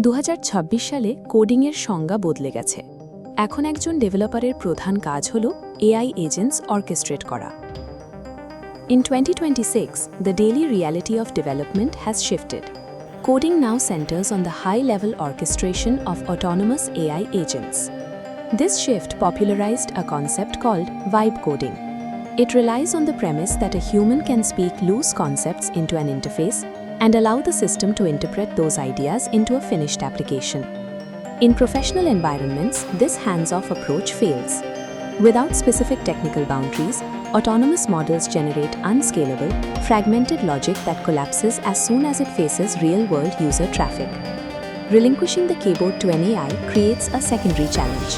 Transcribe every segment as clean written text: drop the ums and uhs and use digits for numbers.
2026 সালে কোডিংয়ের সংজ্ঞা বদলে গেছে। এখন একজন ডেভেলপারের প্রধান কাজ হল AI agents orchestrate করা। In 2026, the daily reality of development has shifted. Coding now centers on the high-level orchestration of autonomous AI agents. This shift popularized a concept called vibe coding. It relies on the premise that a human can speak loose concepts into an interface and allow the system to interpret those ideas into a finished application. In professional environments, this hands-off approach fails. Without specific technical boundaries, autonomous models generate unscalable, fragmented logic that collapses as soon as it faces real-world user traffic. Relinquishing the keyboard to an AI creates a secondary challenge.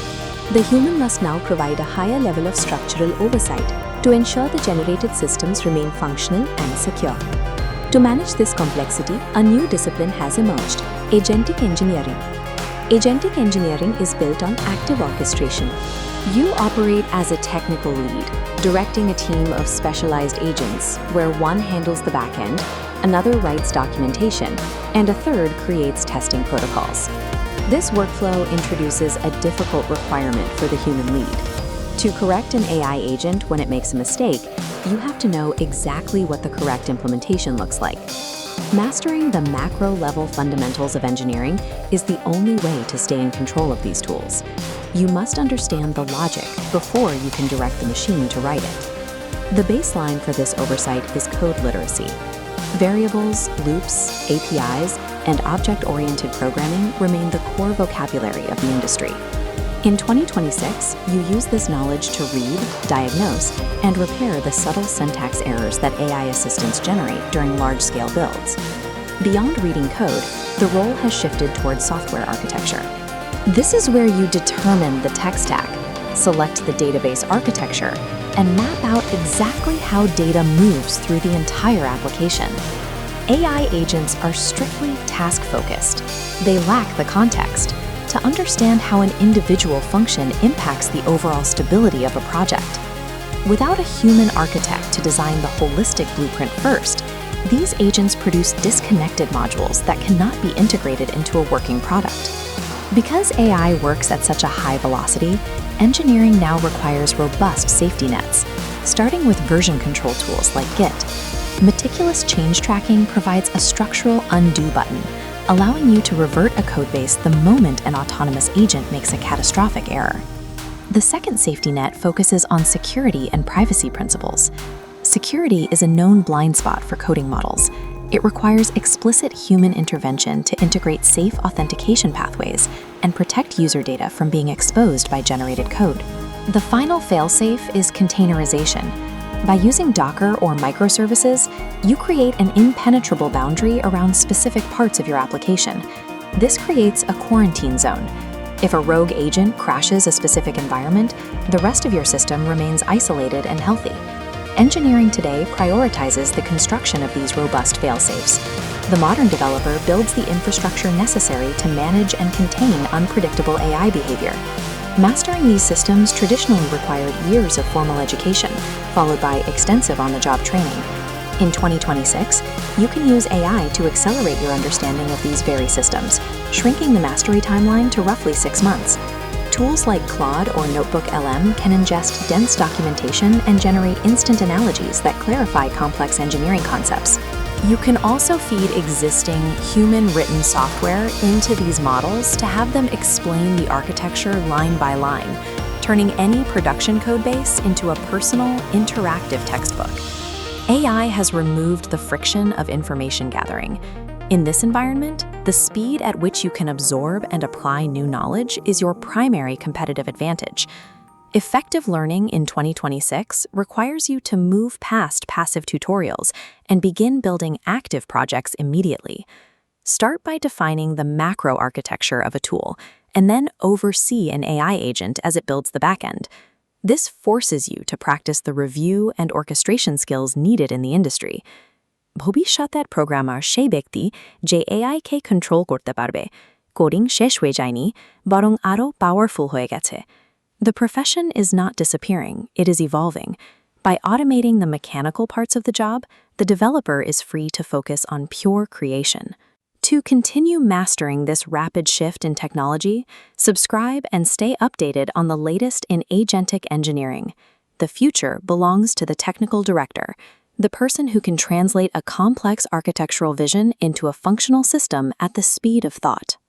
The human must now provide a higher level of structural oversight to ensure the generated systems remain functional and secure. To manage this complexity, a new discipline has emerged: Agentic engineering. Agentic engineering is built on active orchestration. You operate as a technical lead, directing a team of specialized agents, where one handles the backend, another writes documentation, and a third creates testing protocols. This workflow introduces a difficult requirement for the human lead. To correct an AI agent when it makes a mistake, you have to know exactly what the correct implementation looks like. Mastering the macro-level fundamentals of engineering is the only way to stay in control of these tools. You must understand the logic before you can direct the machine to write it. The baseline for this oversight is code literacy. Variables, loops, APIs, and object-oriented programming remain the core vocabulary of the industry. In 2026, you use this knowledge to read, diagnose, and repair the subtle syntax errors that AI assistants generate during large-scale builds. Beyond reading code, the role has shifted towards software architecture. This is where you determine the tech stack, select the database architecture, and map out exactly how data moves through the entire application. AI agents are strictly task-focused. They lack the context to understand how an individual function impacts the overall stability of a project. Without a human architect to design the holistic blueprint first, these agents produce disconnected modules that cannot be integrated into a working product. Because AI works at such a high velocity, engineering now requires robust safety nets, starting with version control tools like Git. Meticulous change tracking provides a structural undo button, allowing you to revert a codebase the moment an autonomous agent makes a catastrophic error. The second safety net focuses on security and privacy principles. Security is a known blind spot for coding models. It requires explicit human intervention to integrate safe authentication pathways and protect user data from being exposed by generated code. The final failsafe is containerization. By using Docker or microservices, you create an impenetrable boundary around specific parts of your application. This creates a quarantine zone. If a rogue agent crashes a specific environment, the rest of your system remains isolated and healthy. Engineering today prioritizes the construction of these robust failsafes. The modern developer builds the infrastructure necessary to manage and contain unpredictable AI behavior. Mastering these systems traditionally required years of formal education, followed by extensive on-the-job training. In 2026, you can use AI to accelerate your understanding of these very systems, shrinking the mastery timeline to roughly 6 months. Tools like Claude or Notebook LM can ingest dense documentation and generate instant analogies that clarify complex engineering concepts. You can also feed existing human-written software into these models to have them explain the architecture line by line, turning any production codebase into a personal, interactive textbook. AI has removed the friction of information gathering. In this environment, the speed at which you can absorb and apply new knowledge is your primary competitive advantage. Effective learning in 2026 requires you to move past passive tutorials and begin building active projects immediately. Start by defining the macro architecture of a tool, and then oversee an AI agent as it builds the backend. This forces you to practice the review and orchestration skills needed in the industry. ভবিষ্যতের programmer সেই ব্যক্তি যে এআইকে control করতে পারবে, coding শেষ হয়ে যায়নি, বরং আরও পাওয়ারফুল হয়ে গেছে। The profession is not disappearing, it is evolving. By automating the mechanical parts of the job, the developer is free to focus on pure creation. To continue mastering this rapid shift in technology, subscribe and stay updated on the latest in agentic engineering. The future belongs to the technical director, the person who can translate a complex architectural vision into a functional system at the speed of thought.